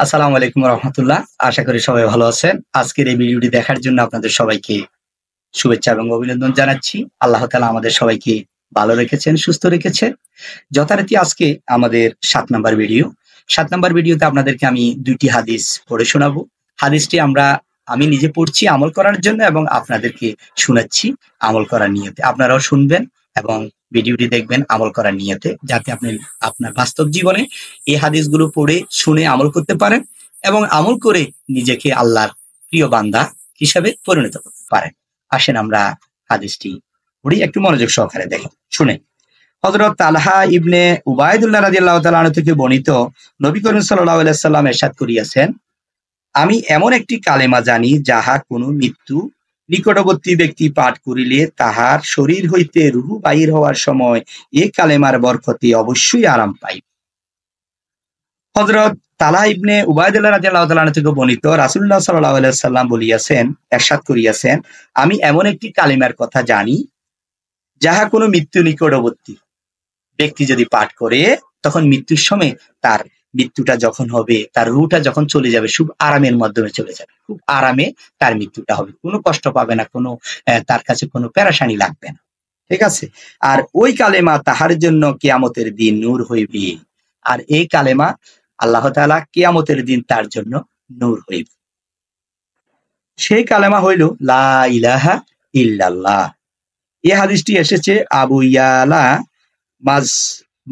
আসসালামু আলাইকুম রহমতুল্লাহ। আশা করি সবাই ভালো আছেন। আজকের এই ভিডিওটি দেখার জন্য আপনাদের সবাইকে শুভেচ্ছা এবং অভিনন্দন জানাচ্ছি। আল্লাহ তাআলা আমাদের সবাইকে ভালো রেখেছেন, সুস্থ রেখেছেন। যথারীতি আজকে আমাদের ৭ নাম্বার ভিডিও। ৭ নাম্বার ভিডিওতে আপনাদেরকে আমি ২ টি হাদিস পড়ে শোনাবো। হাদিসটি আমি নিজে পড়ছি আমল করার জন্য এবং আপনাদেরকে শোনাচ্ছি আমল করার নিয়তে। আপনারাও শুনবেন এবং ভিডিওটি দেখবেন আমল করার নিয়তে, যাতে আপনি আপনার বাস্তব জীবনে এই হাদিসগুলো পড়ে শুনে আমল করতে পারেন এবং আমল করে নিজেকে আল্লাহর প্রিয় বান্দা হিসাবে পরিণত করতে পারেন। আসেন আমরা হাদিসটি পড়ি, একটু মনোযোগ সহকারে দেখেন, শুনে। হযরত তালহা ইবনে উবাইদুল্লাহ রাদিয়াল্লাহু তাআলা আনহু থেকে বর্ণিত, নবী করিম সাল্লাল্লাহু আলাইহি ওয়াসাল্লাম ইরশাদ করিয়াছেন, আমি এমন একটি কালেমা জানি যাহা কোনো মৃত্যু নিকটবর্তী ব্যক্তি পাঠ করিলে তাহার শরীর হইতে রূহ বাহির হওয়ার সময় এ কালেমার বরকতে অবশ্যই আরাম পাইবে। হযরত তালহা ইবনে উবাইদুল্লাহ রাদিয়াল্লাহু তাআলা আনহু থেকে বর্ণিত, রাসূলুল্লাহ সাল্লাল্লাহু আলাইহি ওয়াসাল্লাম বলিয়াছেন, ইরশাদ করিয়াছেন, আমি এমন একটি কালেমার কথা জানি যাহা কোনো মৃত্যু নিকটবর্তী ব্যক্তি যদি পাঠ করে, তখন মৃত্যুর সময় তার মৃত্যুটা যখন হবে, তার রূহটা যখন চলে যাবে, খুব আরামের মাধ্যমে চলে যাবে, খুব আরামে তার মৃত্যুটা হবে, কোনো কষ্ট পাবে না, কোনো তার কাছে কোনো পেরেশানি লাগবে না। ঠিক আছে? আর ওই কালেমা তাহার জন্য কিয়ামতের দিন নূর হইবে। আর এই কালেমা আল্লাহ তাআলা কিয়ামতের দিন তার জন্য নূর হইবে। সেই কালেমা হইল লা ইলাহা ইল্লাল্লাহ। এই হাদিসটি এসেছে আবু ইয়ালা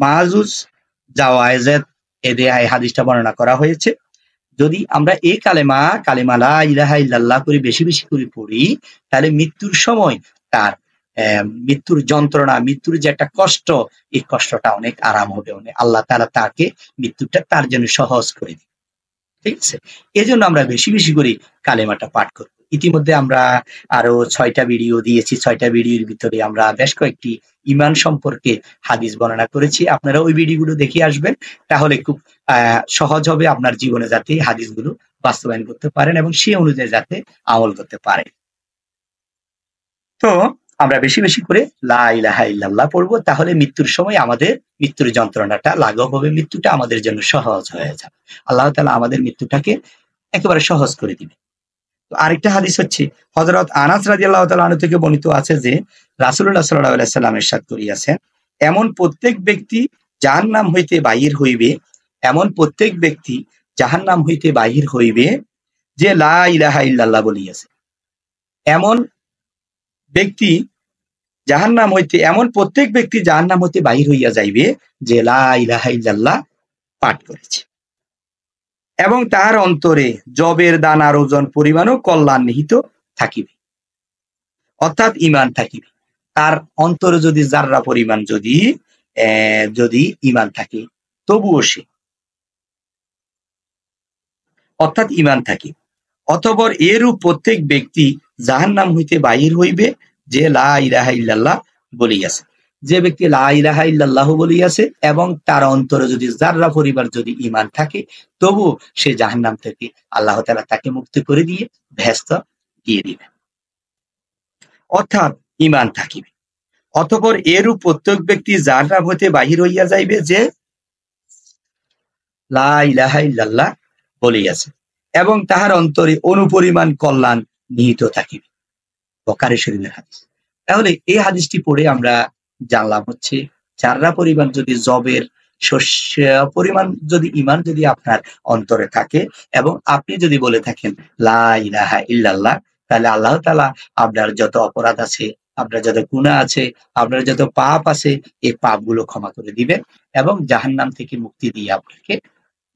মাহুজ জাওয়ায়েজেত এতে এই হাদিসটা বর্ণনা করা হয়েছে। যদি আমরা এই কালেমা লা ইলাহা ইল্লাল্লাহ করে বেশি বেশি করে পড়ি, তাহলে মৃত্যুর সময় তার মৃত্যুর যন্ত্রণা, মৃত্যুর যে একটা কষ্ট, এই কষ্টটা অনেক আরাম হবে, অনেক আল্লাহ তাআলা তাকে মৃত্যুটা তার জন্য সহজ করে দিবে। ঠিক আছে? এজন্য আমরা বেশি বেশি করে কালেমাটা পাঠ করব। ইতিমধ্যে আমরা আরো ৬টা ভিডিও দিয়েছি। ৬টা ভিডিওর ভিতরে আমরা বেশ কয়েকটি ঈমান সম্পর্কে হাদিস বর্ণনা করেছি। আপনারা ওই ভিডিওগুলো দেখে আসবেন। তাহলে খুব সহজ হবে আপনার জীবনে যাতে হাদিসগুলো বাস্তবায়ন করতে পারেন এবং সেই অনুযায়ী যাতে আমল করতে পারেন। তো আমরা বেশি বেশি করে লা ইলাহা ইল্লাল্লাহ পড়বো, তাহলে মৃত্যুর সময় আমাদের মৃত্যুর যন্ত্রণাটা লাঘব হবে, মৃত্যুটা আমাদের জন্য সহজ হয়ে যাবে। আল্লাহ তাআলা আমাদের মৃত্যুটাকে একেবারে সহজ করে দিবে। তো আরেকটা হাদিস হচ্ছে হযরত আনাস রাদিয়াল্লাহু তাআলা আনহু থেকে বর্ণিত আছে যে রাসূলুল্লাহ সাল্লাল্লাহু আলাইহি সাল্লাম ইরশাদ করিয়াছেন, এমন প্রত্যেক ব্যক্তি জাহান্নাম হইতে বাহির হইবে, এমন প্রত্যেক ব্যক্তি জাহান্নাম হইতে বাহির হইবে যে লা ইলাহা ইল্লাল্লাহ বলিয়াছে। এমন ব্যক্তি এমন প্রত্যেক ব্যক্তি জাহান্নাম হইতে বাহির হইয়া যাইবে যে লা ইলাহা ইল্লাল্লাহ পাঠ করেছে এবং তার অন্তরে যবের দানার ওজন পরিমাণও কল্যাণ নিহিত থাকিবে, অর্থাৎ ঈমান থাকিবে। তার অন্তরে যদি যাররা পরিমাণ যদি ঈমান থাকে, তবুও সে অর্থাৎ ঈমান থাকে। অতঃপর এরূপ প্রত্যেক ব্যক্তি জাহান্নাম হইতে বাহির হইবে যে লা ইলাহা ইল্লাল্লাহ বলিয়াছে। যে ব্যক্তি লা ইলাহা ইল্লাল্লাহ বলিয়াছে এবং তার অন্তরে যদি যাররা পরিমাণ যদি ঈমান থাকে, তবু সে জাহান্নাম থেকে আল্লাহ তাআলা তাকে মুক্তি করে দিয়ে বেহেশত দিয়ে দিবেন, অর্থাৎ ঈমান থাকিবে। অতঃপর এরূপ প্রত্যেক ব্যক্তি জাহান্নাম হইতে বাহির হইয়া যাইবে যে লা ইলাহা ইল্লাল্লাহ বলিয়াছে এবং তাহার অন্তরে অনুপরিমাণ কল্যাণ নিহিত থাকিবে। বুখারী শরীফের হাদিস। তাহলে এই হাদিসটি পড়ে আমরা জানলাম হচ্ছে, যাররা পরিমাণ যদি যবের শস্য পরিমাণ যদি ঈমান যদি আপনার অন্তরে থাকে এবং আপনি যদি বলে থাকেন লা ইলাহা ইল্লাল্লাহ, তাহলে আল্লাহ তাআলা আপনার যত অপরাধ আছে, আপনার যত গুনাহ আছে, আপনার যত পাপ আছে, এই পাপগুলো ক্ষমা করে দিবেন এবং জাহান্নাম থেকে মুক্তি দিয়ে আপনাকে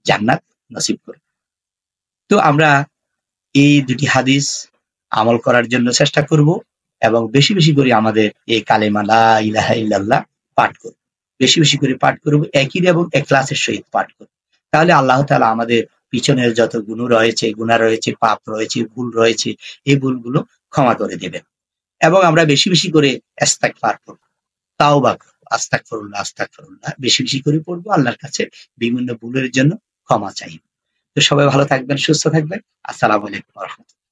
জান্নাত নসিব করবেন। তো আমরা এই ২টি হাদিস আমল করার জন্য চেষ্টা করব এবং বেশি বেশি করে আমাদের এই কালেমা লা ইলাহা ইল্লাল্লাহ পাঠ করব, বেশি বেশি করে পাঠ করব, একই এবং ইখলাসের সহিত পাঠ করব। তাহলে আল্লাহ তাআলা আমাদের পিছনের যত গুনাহ রয়েছে, পাপ রয়েছে, ভুল রয়েছে, এই ভুলগুলো ক্ষমা করে দেবেন এবং আমরা বেশি বেশি করে ইস্তেগফার করব, তাওবা করব, আস্তাগফিরুল্লাহ বেশি বেশি করে পড়বো, আল্লাহর কাছে বিভিন্ন ভুলের জন্য ক্ষমা চাইব। তো সবাই ভালো থাকবেন, সুস্থ থাকবেন। আসসালামু আলাইকুম ওয়া রাহমাতুল্লাহ।